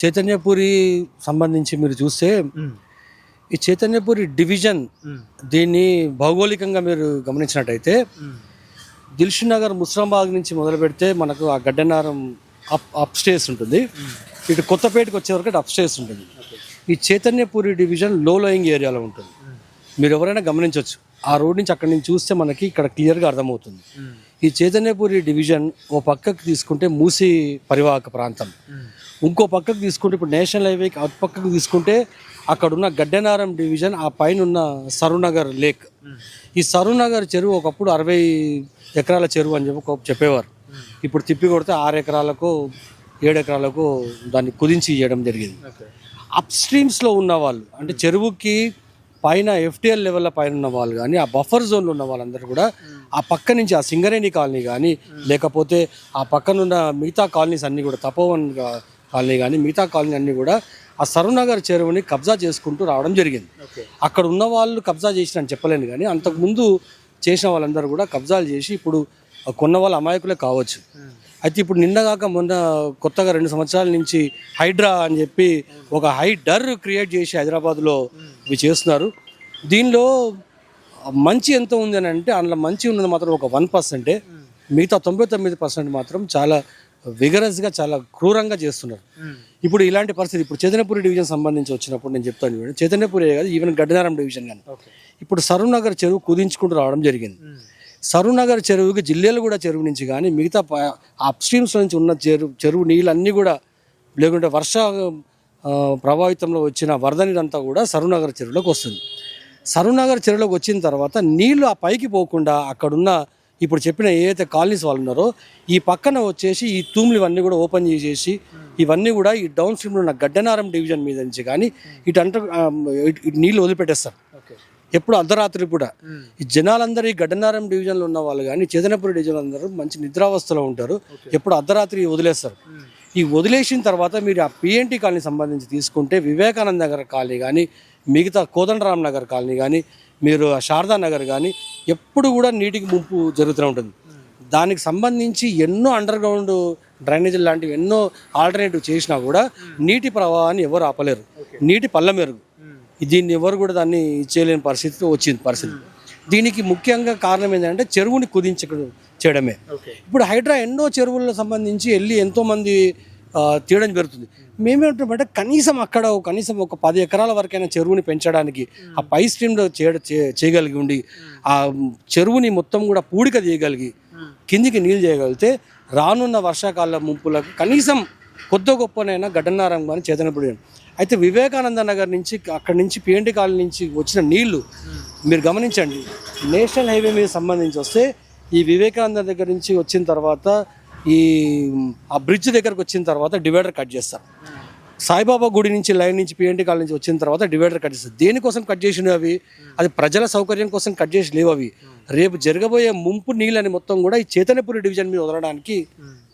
చైతన్యపురి సంబంధించి మీరు చూస్తే హ్మ్. ఈ చైతన్యపురి డివిజన్ హ్మ్. దీన్ని భౌగోళికంగా మీరు గమనించినట్టయితే హ్మ్. దిల్షుక్ నగర్ ముస్రాంబాగ్ నుంచి మొదలు పెడితే మనకు ఆ గడ్డనారం అప్ స్టేస్ ఉంటుంది. ఇటు కొత్తపేటకు వచ్చే వరకు అప్ స్టేస్ ఉంటుంది. ఓకే. ఈ చైతన్యపురి డివిజన్ లో లోయింగ్ ఏరియాలో ఉంటుంది. మీరు ఎవరైనా గమనించవచ్చు. ఆ రోడ్ నుంచి అక్కడి నుంచి చూస్తే మనకి ఇక్కడ క్లియర్గా అర్థమవుతుంది. హ్మ్. ఈ చైతన్యపురి డివిజన్ ఓ పక్కకు తీసుకుంటే మూసీ పరివాహక ప్రాంతం, హ్మ్. ఇంకో పక్కకు తీసుకుంటే ఇప్పుడు నేషనల్ హైవేకి అటు పక్కకు తీసుకుంటే అక్కడున్న గడ్డనారం డివిజన్, ఆ పైన ఉన్న సరూనగర్ లేక్. ఈ సరూనగర్ చెరువు ఒకప్పుడు 60 ఎకరాల చెరువు అని చెప్పేవారు. ఇప్పుడు తిప్పి కొడితే 6 ఎకరాలకు 7 ఎకరాలకు దాన్ని కుదించి ఇవ్వడం జరిగింది. ఓకే. అప్ స్ట్రీమ్స్లో ఉన్న వాళ్ళు అంటే చెరువుకి పైన ఎఫ్టిఎల్ లెవెల్లో పైన ఉన్న వాళ్ళు కానీ, ఆ బఫర్ జోన్లో ఉన్న వాళ్ళందరూ కూడా ఆ పక్క నుంచి ఆ సింగరేణి కాలనీ కానీ, లేకపోతే ఆ పక్కనున్న మిగతా కాలనీస్ అన్నీ కూడా తపోవన్ కాలనీ కానీ, మిగతా కాలనీ అన్నీ కూడా ఆ సరూనగర్ చెరువుని కబ్జా చేసుకుంటూ రావడం జరిగింది. ఓకే. అక్కడ అక్కడ ఉన్న వాళ్ళు కబ్జా చేసినని చెప్పలేను కానీ, అంతకుముందు చేసిన వాళ్ళందరూ కూడా కబ్జాలు చేసి ఇప్పుడు కొన్న వాళ్ళ అమాయకులే కావచ్చు. అయితే ఇప్పుడు నిన్నగాక మొన్న కొత్తగా 2 సంవత్సరాల నుంచి హైడ్రా అని చెప్పి ఒక హైడర్ క్రియేట్ చేసి హైదరాబాద్లో ఇవి చేస్తున్నారు. దీనిలో మంచి ఎంత ఉంది అని అంటే, అందులో మంచి ఉన్నది మాత్రం ఒక 1%. మిగతా 99% మాత్రం చాలా విగరస్గా, చాలా క్రూరంగా చేస్తున్నారు. ఇప్పుడు ఇలాంటి పరిస్థితి ఇప్పుడు చైతన్యపురి డివిజన్ సంబంధించి వచ్చినప్పుడు నేను చెప్తాను చూడండి. చైతన్యపురి కాదు, ఈవెన్ గడ్డనారం డివిజన్ కానీ ఓకే. ఇప్పుడు సరూనగర్ చెరువు కుదించుకుంటూ రావడం జరిగింది. సరూనగర్ చెరువుకి జిల్లేలగూడ చెరువు నుంచి కానీ మిగతా అప్ స్ట్రీమ్స్ నుంచి ఉన్న చెరువు నీళ్ళన్నీ కూడా, లేకుంటే వర్ష ప్రభావితంలో వచ్చిన వరద నీరంతా కూడా సరూనగర్ చెరువులోకి వస్తుంది. సరూనగర్ చెరువులోకి వచ్చిన తర్వాత నీళ్లు ఆ పైకి పోకుండా అక్కడున్న ఇప్పుడు చెప్పిన ఏదైతే కాలనీస్ వాళ్ళు ఉన్నారో ఈ పక్కన వచ్చేసి ఈ తూములు ఇవన్నీ కూడా ఓపెన్ చేసేసి ఇవన్నీ కూడా ఈ డౌన్ స్ట్రీమ్లో ఉన్న గడ్డనారం డివిజన్ మీద నుంచి కానీ ఇటు నీళ్ళు వదిలిపెట్టేస్తారు. ఓకే. ఎప్పుడు అర్ధరాత్రి కూడా. ఈ జనాలందరూ ఈ గడ్డనారం డివిజన్లో ఉన్న వాళ్ళు కానీ చైతన్యపురి డివిజన్ అందరూ మంచి నిద్రావస్థలో ఉంటారు. ఎప్పుడు అర్ధరాత్రి వదిలేస్తారు. ఈ వదిలేసిన తర్వాత మీరు ఆ పిఎన్టీ కాలనీ సంబంధించి తీసుకుంటే వివేకానంద నగర్ కాలనీ కానీ, మిగతా కోదండరామ్ నగర్ కాలనీ కానీ, మీరు శారదా నగర్ కానీ ఎప్పుడు కూడా నీటికి ముంపు జరుగుతూ ఉంటుంది. దానికి సంబంధించి ఎన్నో అండర్ గ్రౌండ్ డ్రైనేజీలు లాంటివి ఎన్నో ఆల్టర్నేటివ్ చేసినా కూడా నీటి ప్రవాహాన్ని ఎవరు ఆపలేరు. నీటి పళ్ళ మెరుగు దీన్ని ఎవరు కూడా దాన్ని చేయలేని పరిస్థితి వచ్చింది పరిస్థితి. దీనికి ముఖ్యంగా కారణం ఏంటంటే చెరువుని చేయడమే. ఇప్పుడు హైడ్రా ఎన్నో చెరువులకు సంబంధించి వెళ్ళి ఎంతోమంది తీయడం జరుగుతుంది. మేమేమంటామంటే కనీసం ఒక 10 ఎకరాల వరకైనా చెరువుని పెంచడానికి ఆ పై స్ట్రీమ్లో చేయగలిగి ఉండి ఆ చెరువుని మొత్తం కూడా పూడిక తీయగలిగి కిందికి నీళ్ళు చేయగలిగితే రానున్న వర్షాకాల ముంపులకు కనీసం కొద్ది గొప్పనైనా గడ్డనారం కానీ చైతన్యపురి. అయితే వివేకానంద నగర్ నుంచి అక్కడి నుంచి పిఎన్టీ కాలనీ నుంచి వచ్చిన నీళ్లు మీరు గమనించండి. నేషనల్ హైవే మీద సంబంధించి వస్తే ఈ వివేకానంద దగ్గర నుంచి వచ్చిన తర్వాత ఆ బ్రిడ్జ్ దగ్గరకు వచ్చిన తర్వాత డివైడర్ కట్ చేస్తారు. సాయిబాబా గుడి నుంచి లైన్ నుంచి పిఎన్టీ కాలనీ నుంచి వచ్చిన తర్వాత డివైడర్ కట్ చేస్తారు. దేనికోసం కట్ చేసినవి అవి? అది ప్రజల సౌకర్యం కోసం కట్ చేసి లేవు అవి. రేపు జరగబోయే ముంపు నీళ్ళని మొత్తం కూడా ఈ చైతన్యపురి డివిజన్ మీద వదలడానికి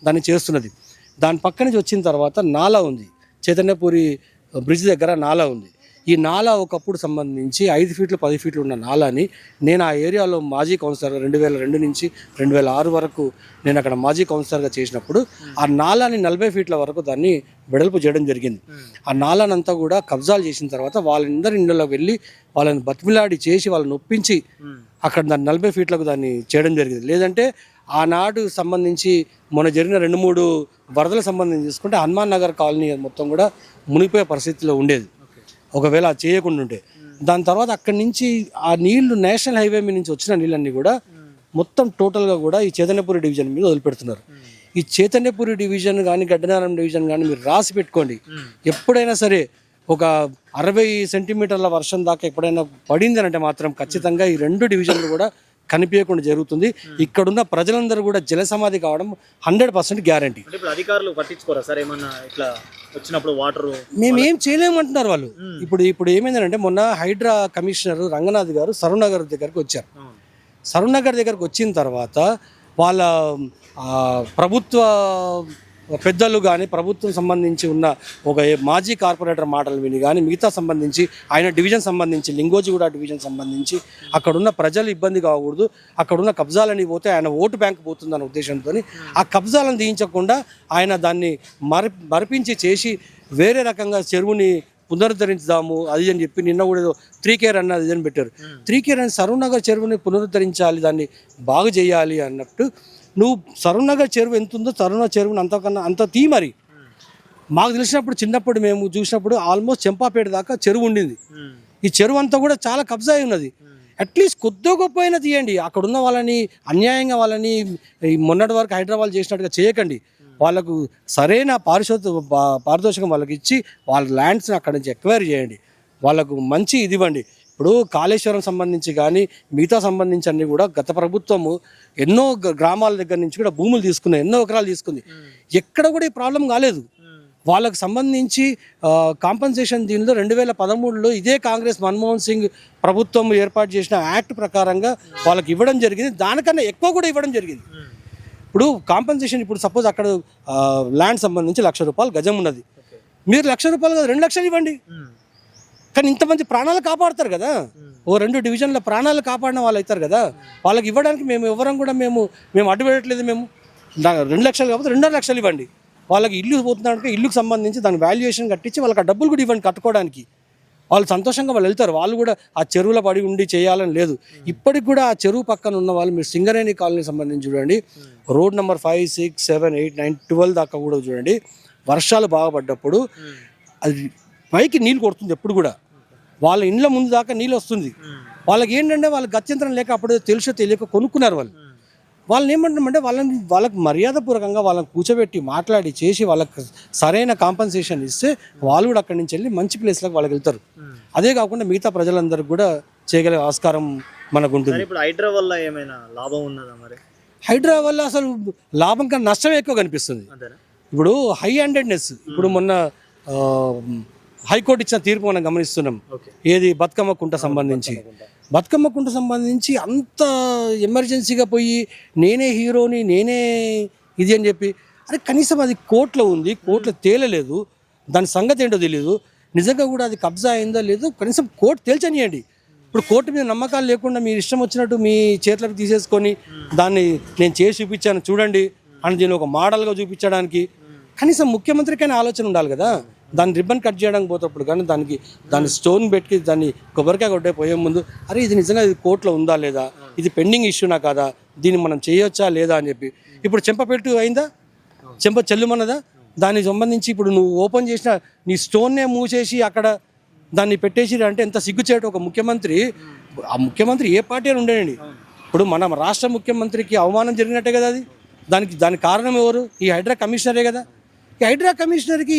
దాన్ని చేస్తున్నది. దాని పక్క నుంచి వచ్చిన తర్వాత నాలా ఉంది. చైతన్యపురి బ్రిడ్జ్ దగ్గర నాలా ఉంది. ఈ నాలా ఒకప్పుడు సంబంధించి 5 ఫీట్లు 10 ఫీట్లు ఉన్న నాలాని నేను ఆ ఏరియాలో మాజీ కౌన్సిలర్గా 2002 నుంచి 2006 వరకు నేను అక్కడ మాజీ కౌన్సిలర్గా చేసినప్పుడు ఆ నాలాని 40 ఫీట్ల వరకు దాన్ని వెడల్పు చేయడం జరిగింది. ఆ నాలానంతా కూడా కబ్జాలు చేసిన తర్వాత వాళ్ళందరి ఇళ్ళలోకి వెళ్ళి వాళ్ళని బతిమిలాడి చేసి వాళ్ళని ఒప్పించి అక్కడ దాన్ని 40 ఫీట్లకు దాన్ని చేయడం జరిగింది. లేదంటే ఆనాడు సంబంధించి మొన్న జరిగిన 2-3 వరదలకు సంబంధించి చూసుకుంటే హనుమాన్ నగర్ కాలనీ మొత్తం కూడా మునిగిపోయే పరిస్థితిలో ఉండేది ఒకవేళ చేయకుండా ఉంటే. దాని తర్వాత అక్కడి నుంచి ఆ నీళ్లు నేషనల్ హైవే మీద నుంచి వచ్చిన నీళ్ళన్నీ కూడా మొత్తం టోటల్గా కూడా ఈ చైతన్యపురి డివిజన్ మీద వదిలిపెడుతున్నారు. ఈ చైతన్యపురి డివిజన్ కానీ గడ్డనారం డివిజన్ కానీ మీరు రాసి పెట్టుకోండి. ఎప్పుడైనా సరే ఒక 60 సెంటీమీటర్ల వర్షం దాకా ఎప్పుడైనా పడింది అంటే మాత్రం ఖచ్చితంగా ఈ 2 డివిజన్లు కూడా కనిపించకుండా జరుగుతుంది. ఇక్కడున్న ప్రజలందరూ కూడా జల సమాధి కావడం 100% గ్యారంటీ. అధికారులు పట్టించుకోరా సార్ ఏమన్నా ఇట్లా వచ్చినప్పుడు వాటర్ మేమేం చేయలేమంటున్నారు వాళ్ళు. ఇప్పుడు ఏమైందంటే మొన్న హైడ్రా కమిషనర్ రంగనాథ్ గారు సరూనగర్ దగ్గరకు వచ్చారు. సరూనగర్ దగ్గరకు వచ్చిన తర్వాత వాళ్ళ ప్రభుత్వ పెద్దలు కానీ ప్రభుత్వం సంబంధించి ఉన్న ఒక మాజీ కార్పొరేటర్ మాటలు విని కానీ మిగతా సంబంధించి ఆయన డివిజన్ సంబంధించి లింగోజిగూడ డివిజన్ సంబంధించి అక్కడున్న ప్రజలు ఇబ్బంది కాకూడదు, అక్కడున్న కబ్జాలని పోతే ఆయన ఓటు బ్యాంక్ పోతుందన్న ఉద్దేశంతో ఆ కబ్జాలను తీయించకుండా ఆయన దాన్ని మరిపించి చేసి వేరే రకంగా చెరువుని పునరుద్ధరించుదాము అది అని చెప్పి నిన్న కూడా ఏదో 3K రన్ అది అని పెట్టారు. 3K రన్ సరూర్ నగర్ చెరువుని పునరుద్ధరించాలి, దాన్ని బాగు చేయాలి అన్నట్టు. నువ్వు సరూర్ నగర్ చెరువు ఎంత ఉందో సరూర్ నగర్ చెరువుని అంతకన్నా అంత తీ మరి. మాకు తెలిసినప్పుడు చిన్నప్పుడు మేము చూసినప్పుడు ఆల్మోస్ట్ చెంపాపేట దాకా చెరువు ఉండింది. ఈ చెరువు అంతా కూడా చాలా కబ్జా అయి ఉన్నది. అట్లీస్ట్ కొద్ది గొప్ప అయినా తీయండి. అక్కడ ఉన్న వాళ్ళని అన్యాయంగా వాళ్ళని మొన్నటి వరకు హైదరాబాద్ చేసినట్టుగా చేయకండి. వాళ్ళకు సరైన పారితోషికం వాళ్ళకి ఇచ్చి వాళ్ళ ల్యాండ్స్ని అక్కడ నుంచి ఎక్వైర్ చేయండి. వాళ్ళకు మంచి ఇది ఇవ్వండి. ఇప్పుడు కాళేశ్వరం సంబంధించి కానీ మిగతా సంబంధించి అన్ని కూడా గత ప్రభుత్వము ఎన్నో గ్రామాల దగ్గర నుంచి కూడా భూములు తీసుకున్నాయి, ఎన్నో ఎకరాలు తీసుకుంది. ఎక్కడ కూడా ఈ ప్రాబ్లం కాలేదు. వాళ్ళకు సంబంధించి కాంపన్సేషన్ దీనిలో 2013లో ఇదే కాంగ్రెస్ మన్మోహన్ సింగ్ ప్రభుత్వం ఏర్పాటు చేసిన యాక్ట్ ప్రకారంగా వాళ్ళకి ఇవ్వడం జరిగింది. దానికన్నా ఎక్కువ కూడా ఇవ్వడం జరిగింది. ఇప్పుడు కాంపన్సేషన్ ఇప్పుడు సపోజ్ అక్కడ ల్యాండ్ సంబంధించి ₹1,00,000 గజం ఉన్నది. మీరు ₹1,00,000 కాదు 2 లక్షలు ఇవ్వండి. కానీ ఇంతమంది ప్రాణాలు కాపాడతారు కదా. ఓ 2 డివిజన్ల ప్రాణాలు కాపాడిన వాళ్ళు అవుతారు కదా. వాళ్ళకి ఇవ్వడానికి మేము ఎవరం కూడా మేము అడ్డు పెట్టట్లేదు. మేము 2 లక్షలు కాకపోతే 2.5 లక్షలు ఇవ్వండి. వాళ్ళకి ఇల్లు పోతున్నారంటే ఇల్లుకు సంబంధించి దాని వాల్యుయేషన్ కట్టించి వాళ్ళకి ఆ డబ్బులు కూడా ఇవ్వండి కట్టుకోవడానికి. వాళ్ళు సంతోషంగా వాళ్ళు వెళ్తారు. వాళ్ళు కూడా ఆ చెరువుల పడి ఉండి చేయాలని లేదు. ఇప్పటికి కూడా ఆ చెరువు పక్కన ఉన్న వాళ్ళు మీరు సింగరేణి కాలనీకి సంబంధించి చూడండి, రోడ్ నెంబర్ 5, 6, 7, 8, 9, 12 దాకా కూడా చూడండి. వర్షాలు బాగా పడ్డప్పుడు అది పైకి నీళ్ళు కొడుతుంది. ఎప్పుడు కూడా వాళ్ళ ఇండ్ల ముందు దాకా నీళ్ళు వస్తుంది. వాళ్ళకి ఏంటంటే వాళ్ళకి గత్యంతరం లేక అప్పుడు తెలుసో తెలియక కొనుక్కున్నారు. వాళ్ళని ఏమంటామంటే వాళ్ళకి మర్యాదపూర్వకంగా వాళ్ళని కూర్చోబెట్టి మాట్లాడి చేసి వాళ్ళకి సరైన కాంపన్సేషన్ ఇస్తే వాళ్ళు కూడా అక్కడి నుంచి వెళ్ళి మంచి ప్లేస్లకు వాళ్ళకి వెళ్తారు. అదే కాకుండా మిగతా ప్రజలందరికీ కూడా చేయగలిగే ఆస్కారం మనకు ఉంటుంది. ఇప్పుడు హైడ్రా వల్ల ఏమైనా లాభం ఉన్నదా మరి? హైడ్రా వల్ల అసలు లాభం కన్నా నష్టమే ఎక్కువ కనిపిస్తుంది. ఇప్పుడు హై హ్యాండెడ్నెస్, ఇప్పుడు మొన్న హైకోర్టు ఇచ్చిన తీర్పు మనం గమనిస్తున్నాం. ఏది బతుకమ్మ కుంట సంబంధించి అంత ఎమర్జెన్సీగా పోయి నేనే హీరోని నేనే ఇది అని చెప్పి, అరే కనీసం అది కోర్టులో ఉంది, కోర్టులో తేలలేదు, దాని సంగతి ఏంటో తెలియదు. నిజంగా కూడా అది కబ్జా అయిందో లేదో కనీసం కోర్టు తేల్చనియండి. ఇప్పుడు కోర్టు మీద నమ్మకాలు లేకుండా మీరు ఇష్టం వచ్చినట్టు మీ చేతులకు తీసేసుకొని దాన్ని నేను చేసి చూపించాను చూడండి అని దీన్ని ఒక మోడల్గా చూపించడానికి కనీసం ముఖ్యమంత్రికైనా ఆలోచన ఉండాలి కదా. దాన్ని రిబ్బన్ కట్ చేయడానికి పోతప్పుడు కానీ దాన్ని స్టోన్ పెట్టి దాన్ని కొబ్బరికాయ కొట్టే పోయే ముందు అరే ఇది నిజంగా ఇది కోర్టులో ఉందా లేదా, ఇది పెండింగ్ ఇష్యూనా కాదా, దీన్ని మనం చేయొచ్చా లేదా అని చెప్పి. ఇప్పుడు చెంపపెట్టు అయిందా, చెంప చెల్లుమన్నదా, దానికి సంబంధించి ఇప్పుడు నువ్వు ఓపెన్ చేసిన నీ స్టోన్నే మూసేసి అక్కడ దాన్ని పెట్టేసి అంటే ఎంత సిగ్గుచేటు. ఒక ముఖ్యమంత్రి, ఆ ముఖ్యమంత్రి ఏ పార్టీ అని ఉండేనండి. ఇప్పుడు మన రాష్ట్ర ముఖ్యమంత్రికి అవమానం జరిగినట్టే కదా అది. దానికి కారణం ఎవరు? ఈ హైడ్రా కమిషనరే కదా. ఈ హైడ్రా కమిషనర్కి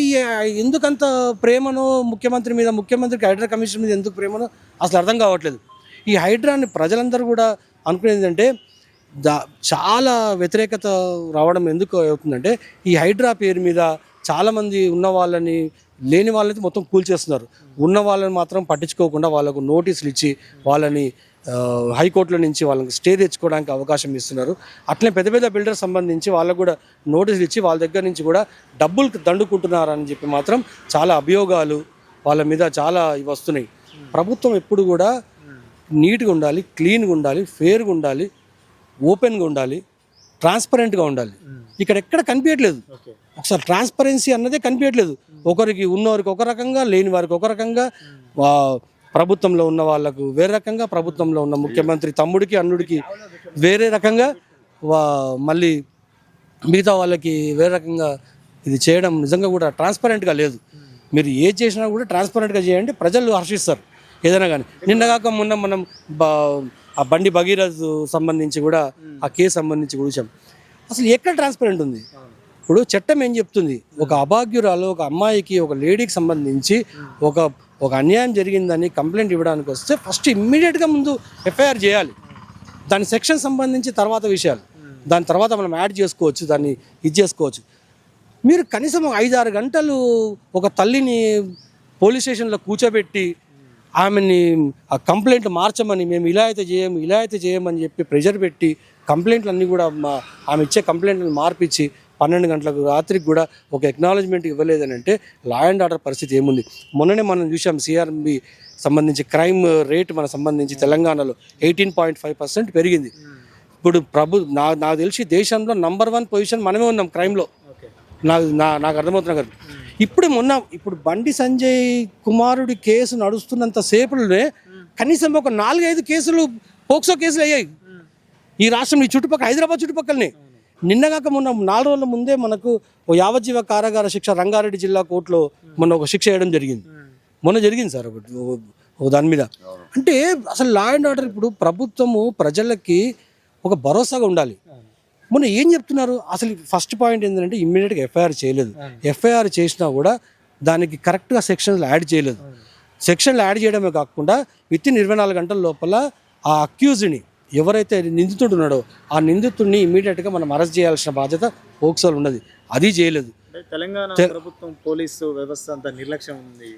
ఎందుకంత ప్రేమనో ముఖ్యమంత్రికి హైడ్రా కమిషనర్ మీద ఎందుకు ప్రేమనో అసలు అర్థం కావట్లేదు. ఈ హైడ్రాని ప్రజలందరూ కూడా అనుకునేది అంటే చాలా వ్యతిరేకత రావడం ఎందుకు అవుతుందంటే ఈ హైడ్రా పేరు మీద చాలామంది ఉన్న వాళ్ళని లేని వాళ్ళని మొత్తం కూల్చేస్తున్నారు. ఉన్న వాళ్ళని మాత్రం పట్టించుకోకుండా వాళ్ళకు నోటీసులు ఇచ్చి వాళ్ళని హైకోర్టుల నుంచి వాళ్ళకి స్టే తెచ్చుకోవడానికి అవకాశం ఇస్తున్నారు. అట్లనే పెద్ద పెద్ద బిల్డర్ సంబంధించి వాళ్ళకు కూడా నోటీసులు ఇచ్చి వాళ్ళ దగ్గర నుంచి కూడా డబ్బులు దండుకుంటున్నారని చెప్పి మాత్రం చాలా అభియోగాలు వాళ్ళ మీద చాలా ఇవి వస్తున్నాయి. ప్రభుత్వం ఎప్పుడు కూడా నీట్గా ఉండాలి, క్లీన్గా ఉండాలి, ఫేర్గా ఉండాలి, ఓపెన్గా ఉండాలి, ట్రాన్స్పరెంట్గా ఉండాలి. ఇక్కడ ఎక్కడ కనిపించట్లేదు. ఒకసారి ట్రాన్స్పరెన్సీ అన్నదే కనిపించట్లేదు. ఒకరికి ఉన్నవారికి ఒక రకంగా, లేని వారికి ఒక రకంగా, ప్రభుత్వంలో ఉన్న వాళ్ళకు వేరే రకంగా, ప్రభుత్వంలో ఉన్న ముఖ్యమంత్రి తమ్ముడికి అన్నుడికి వేరే రకంగా, మళ్ళీ మిగతా వాళ్ళకి వేరే రకంగా ఇది చేయడం నిజంగా కూడా ట్రాన్స్పరెంట్గా లేదు. మీరు ఏ చేసినా కూడా ట్రాన్స్పరెంట్గా చేయండి, ప్రజలు హర్షిస్తారు ఏదైనా కానీ. నిన్నగాక మొన్న మనం ఆ బండి భగీరథ్ సంబంధించి కూడా ఆ కేసు సంబంధించి కూడా చూసాం. అసలు ఎక్కడ ట్రాన్స్పరెంట్ ఉంది? ఇప్పుడు చట్టం ఏం చెప్తుంది? ఒక అభాగ్యురాలు, ఒక అమ్మాయికి, ఒక లేడీకి సంబంధించి ఒక అన్యాయం జరిగిందని కంప్లైంట్ ఇవ్వడానికి వస్తే ఫస్ట్ ఇమ్మీడియట్గా ముందు ఎఫ్ఐఆర్ చేయాలి. దాని సెక్షన్ సంబంధించి తర్వాత విషయాలు, దాని తర్వాత మనం యాడ్ చేసుకోవచ్చు, దాన్ని ఇది చేసుకోవచ్చు. మీరు కనీసం 5-6 గంటలు ఒక తల్లిని పోలీస్ స్టేషన్లో కూర్చోబెట్టి ఆమెని ఆ కంప్లైంట్ మార్చమని, మేము ఇలా అయితే చేయమని చెప్పి ప్రెషర్ పెట్టి కంప్లైంట్లు అన్నీ కూడా ఆమె ఇచ్చే కంప్లైంట్లను మార్పించి 12 గంటలకు రాత్రికి కూడా ఒక ఎక్నాలజ్మెంట్ ఇవ్వలేదని అంటే లా అండ్ ఆర్డర్ పరిస్థితి ఏముంది? మొన్ననే మనం చూసాం సిఆర్ఎంబి సంబంధించి క్రైమ్ రేట్ మన సంబంధించి తెలంగాణలో 18.5% పెరిగింది. ఇప్పుడు నాకు తెలిసి దేశంలో నంబర్ 1 పొజిషన్ మనమే ఉన్నాం క్రైమ్లో. నాకు అర్థమవుతున్నా కదా. ఇప్పుడు బండి సంజయ్ కుమారుడి కేసు నడుస్తున్నంత సేపులోనే కనీసం ఒక 4-5 కేసులు పోక్సో కేసులు అయ్యాయి ఈ రాష్ట్రం, ఈ చుట్టుపక్కల హైదరాబాద్ చుట్టుపక్కలనే. నిన్నగాక మొన్న 4 రోజుల ముందే మనకు ఓ యావజ్జీవ కారాగార శిక్ష రంగారెడ్డి జిల్లా కోర్టులో మొన్న ఒక శిక్ష వేయడం జరిగింది. మొన్న జరిగింది సార్ ఓ దాని మీద. అంటే అసలు లా అండ్ ఆర్డర్ ఇప్పుడు ప్రభుత్వము ప్రజలకి ఒక భరోసాగా ఉండాలి. మొన్న ఏం చెప్తున్నారు అసలు ఫస్ట్ పాయింట్ ఏంటంటే ఇమ్మీడియట్గా ఎఫ్ఐఆర్ చేయలేదు. ఎఫ్ఐఆర్ చేసినా కూడా దానికి కరెక్ట్గా సెక్షన్లు యాడ్ చేయలేదు. సెక్షన్లు యాడ్ చేయడమే కాకుండా వితిన్ 24 గంటల లోపల ఆ అక్యూజ్ని ఎవరైతే నిందితుడున్నాడో ఆ నిందితుడిని ఇమ్మీడియట్గా మనం అరెస్ట్ చేయాల్సిన బాధ్యత పోక్సోలు ఉన్నది, అది చేయలేదు. తెలంగాణ ప్రభుత్వం పోలీసు వ్యవస్థ అంత నిర్లక్ష్యం ఉంది.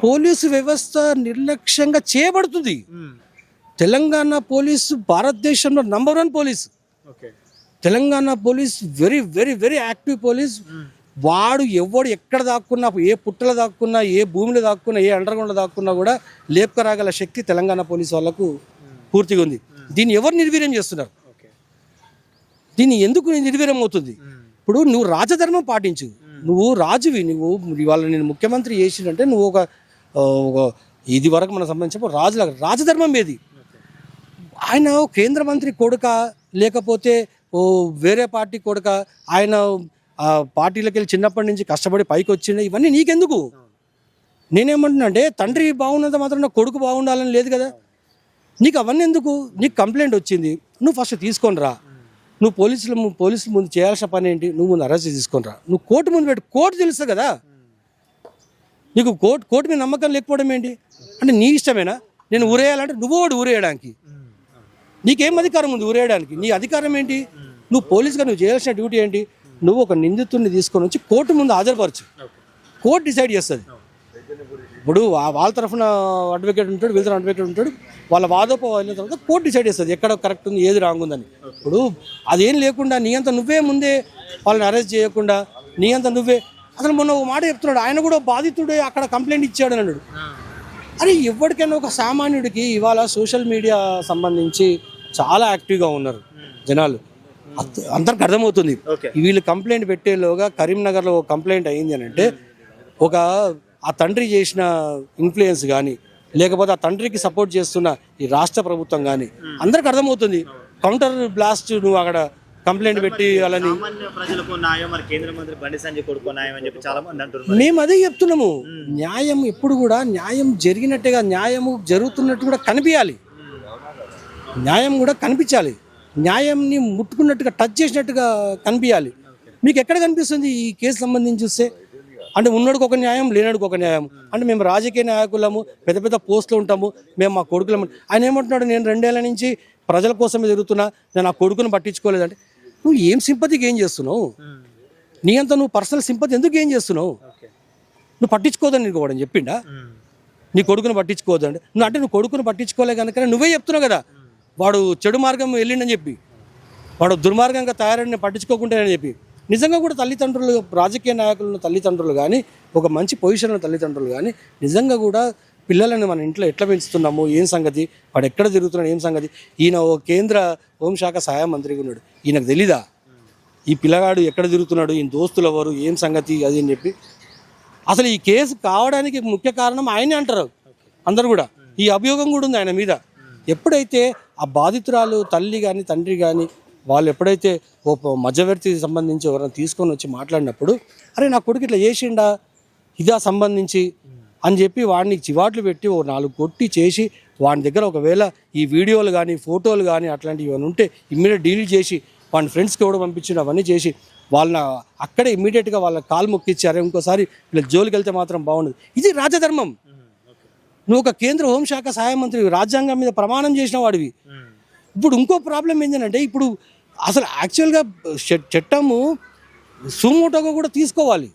పోలీసు వ్యవస్థ నిర్లక్ష్యంగా చేయబడుతుంది. తెలంగాణ పోలీసు భారతదేశంలో #1 police. Telangana police very very very active police. వాడు ఎవడు ఎక్కడ దాక్కున్నా, ఏ పుట్టలో దాక్కున్నా, ఏ భూమిలో దాక్కున్నా, ఏ అండర్గ్రౌండ్లో దాక్కున్నా కూడా లేపుకరాగల శక్తి తెలంగాణ పోలీసు వాళ్ళకు పూర్తిగా ఉంది. దీన్ని ఎవరు నిర్వీర్యం చేస్తున్నారు? దీన్ని ఎందుకు నిర్వీర్యం అవుతుంది? ఇప్పుడు నువ్వు రాజధర్మం పాటించు, నువ్వు రాజువి, నువ్వు ఇవాళ నేను ముఖ్యమంత్రి చేసిందంటే నువ్వు ఒక ఇది వరకు మనకు సంబంధించిన రాజులాగా రాజధర్మం ఏది? ఆయన కేంద్ర మంత్రి కొడుక లేకపోతే ఓ వేరే పార్టీ కొడుక, ఆయన ఆ పార్టీలోకి వెళ్ళి చిన్నప్పటి నుంచి కష్టపడి పైకి వచ్చిండే, ఇవన్నీ నీకెందుకు? నేనేమంటున్నా అంటే తండ్రి బాగున్నంత మాత్రం నా కొడుకు బాగుండాలని లేదు కదా. నీకు అవన్నీ ఎందుకు? నీకు కంప్లైంట్ వచ్చింది, నువ్వు ఫస్ట్ తీసుకొని రా. నువ్వు పోలీసుల ముందు చేయాల్సిన పని ఏంటి? నువ్వు ముందు అరెస్ట్ తీసుకొని రా. నువ్వు కోర్టు ముందు పెట్టు, కోర్టు తెలుస్తుంది కదా నీకు. కోర్టు మీద నమ్మకం లేకపోవడం ఏంటి? అంటే నీ ఇష్టమేనా? నేను ఊరేయాలంటే నువ్వు ఊరేయడానికి నీకేం అధికారం ఉంది? ఊరేయడానికి నీ అధికారం ఏంటి? నువ్వు పోలీసుగా నువ్వు చేయాల్సిన డ్యూటీ ఏంటి? నువ్వు ఒక నిందితుడిని తీసుకొని వచ్చి కోర్టు ముందు హాజరుపరచు, కోర్టు డిసైడ్ చేస్తుంది. ఇప్పుడు వాళ్ళ తరఫున అడ్వకేట్ ఉంటాడు, వీళ్ళ తరఫున అడ్వకేట్ ఉంటాడు, వాళ్ళ వాదోపవాదం తర్వాత కోర్టు డిసైడ్ చేస్తుంది ఎక్కడ కరెక్ట్ ఉంది, ఏది రాంగ్ ఉందని. ఇప్పుడు అదేం లేకుండా నీ అంత నువ్వే ముందే వాళ్ళని అరెస్ట్ చేయకుండా నీ అంత నువ్వే అసలు మొన్న ఒక మాట చెప్తున్నాడు, ఆయన కూడా బాధితుడే అక్కడ కంప్లైంట్ ఇచ్చాడు అని అన్నాడు. అరే ఎవరికైనా ఒక సామాన్యుడికి ఇవాళ సోషల్ మీడియా సంబంధించి చాలా యాక్టివ్గా ఉన్నారు జనాలు, అందరికి అర్థమవుతుంది. వీళ్ళు కంప్లైంట్ పెట్టేలోగా కరీంనగర్లో ఒక కంప్లైంట్ అయింది అని అంటే ఆ తండ్రి చేసిన ఇన్ఫ్లుయెన్స్ కానీ లేకపోతే ఆ తండ్రికి సపోర్ట్ చేస్తున్న ఈ రాష్ట్ర ప్రభుత్వం కానీ అందరికి అర్థమవుతుంది. కౌంటర్ బ్లాస్ట్ నువ్వు అక్కడ కంప్లైంట్ పెట్టి వాళ్ళని ప్రజలకు న్యాయం, మరి కేంద్ర మంత్రి బండి సంజయ్ కొడుకు న్యాయం అని చెప్పి చాలా మంది అంటున్నారు. మేము అదే చెప్తున్నాము, న్యాయం ఎప్పుడు కూడా న్యాయం జరిగినట్టుగా, న్యాయము జరుగుతున్నట్టు కూడా కనిపించాలి, న్యాయం కూడా కనిపించాలి, న్యాయంని ముట్టుకున్నట్టుగా టచ్ చేసినట్టుగా కనిపించాలి. మీకు ఎక్కడ కనిపిస్తుంది ఈ కేసు సంబంధించి చూస్తే? అంటే ఉన్నోడికి ఒక న్యాయం, లేనోడికి ఒక న్యాయం. అంటే మేము రాజకీయ నాయకులము, పెద్ద పెద్ద పోస్టులు ఉంటాము, మేము మా కొడుకులము. ఆయన ఏమంటున్నాడు, నేను 2 ఏళ్ల నుంచి ప్రజల కోసమే తిరుగుతున్నా, నేను ఆ కొడుకుని పట్టించుకోలేదంటే నువ్వు ఏం సింపతికి ఏం చేస్తున్నావు? నీ అంతా నువ్వు పర్సనల్ సింపతి ఎందుకు ఏం చేస్తున్నావు? నువ్వు పట్టించుకోదని నీకు వాడని చెప్పిండా? నీ కొడుకుని పట్టించుకోవద్దండి. నువ్వు కొడుకుని పట్టించుకోలే కనుక నువ్వే చెప్తున్నావు కదా వాడు చెడు మార్గం వెళ్ళిండని చెప్పి, వాడు దుర్మార్గంగా తయారని పట్టించుకోకుండానని చెప్పి. నిజంగా కూడా తల్లిదండ్రులు, రాజకీయ నాయకులను తల్లిదండ్రులు కానీ, ఒక మంచి పొజిషన్లో తల్లిదండ్రులు కానీ నిజంగా కూడా పిల్లలను మన ఇంట్లో ఎట్లా పెంచుతున్నాము, ఏం సంగతి, వాడు ఎక్కడ తిరుగుతున్నాడు, ఏం సంగతి. ఈయన ఓ కేంద్ర హోంశాఖ సహాయ మంత్రిగా ఉన్నాడు, ఈయనకు తెలీదా ఈ పిల్లగాడు ఎక్కడ తిరుగుతున్నాడు, ఈయన దోస్తులు ఎవరు, ఏం సంగతి అది అని చెప్పి. అసలు ఈ కేసు కావడానికి ముఖ్య కారణం ఆయనే అంటారు అందరు కూడా. ఈ అభియోగం కూడా ఉంది ఆయన మీద. ఎప్పుడైతే ఆ బాధితురాలు తల్లి కానీ తండ్రి కానీ వాళ్ళు ఎప్పుడైతే ఓ మధ్యవర్తి సంబంధించి ఎవరైనా తీసుకొని వచ్చి మాట్లాడినప్పుడు, అరే నా కొడుకు ఇట్లా చేసిండా, ఇదా సంబంధించి అని చెప్పి వాడిని చివాట్లు పెట్టి ఓ 4 కొట్టి చేసి వాడి దగ్గర ఒకవేళ ఈ వీడియోలు కానీ ఫోటోలు కానీ అట్లాంటివి ఏమైనా ఉంటే ఇమ్మీడియట్ డీల్ చేసి వాడి ఫ్రెండ్స్కి ఎవడో పంపించిన అవన్నీ చేసి వాళ్ళని అక్కడే ఇమ్మీడియట్గా వాళ్ళ కాలు మొక్కిచ్చి, అరే ఇంకోసారి వీళ్ళ జోలికి వెళ్తే మాత్రం బాగుండదు. ఇది రాజధర్మం. నువ్వు ఒక కేంద్ర హోంశాఖ సహాయ మంత్రి, రాజ్యాంగం మీద ప్రమాణం చేసిన వాడివి. ఇప్పుడు ఇంకో ప్రాబ్లం ఏంటంటే, ఇప్పుడు అసలు యాక్చువల్గా చట్టము సుమోటోగా కూడా తీసుకోవాలి.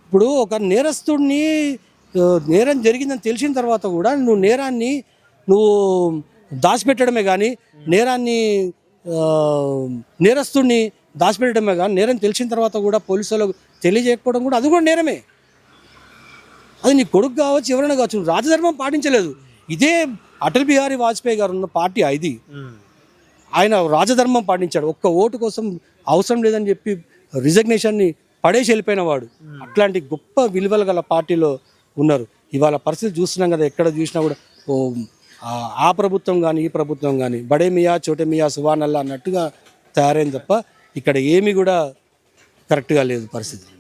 ఇప్పుడు ఒక నేరస్తుడిని నేరం జరిగిందని తెలిసిన తర్వాత కూడా నువ్వు నేరాన్ని దాచిపెట్టడమే కానీ, నేరస్తుడిని దాచిపెట్టడమే కానీ, నేరం తెలిసిన తర్వాత కూడా పోలీసులకు తెలియజేయకపోవడం కూడా అది కూడా నేరమే. అది నీ కొడుకు కావచ్చు, ఎవరైనా కావచ్చు, రాజధర్మం పాటించలేదు. ఇదే అటల్ బిహారీ వాజ్పేయి గారు ఉన్న పార్టీ ఇది. ఆయన రాజధర్మం పాటించాడు. ఒక్క ఓటు కోసం అవసరం లేదని చెప్పి రిజగ్నేషన్ని పడేసి వెళ్ళిపోయిన వాడు. అట్లాంటి గొప్ప విలువలు గల పార్టీలో ఉన్నారు. ఇవాళ పరిస్థితి చూస్తున్నాం కదా, ఎక్కడ చూసినా కూడా ఓ ఆ ప్రభుత్వం కానీ ఈ ప్రభుత్వం కానీ బడే మియా చోటే మియా సువానల్లా అన్నట్టుగా తయారైంది తప్ప ఇక్కడ ఏమీ కూడా కరెక్ట్గా లేదు పరిస్థితి.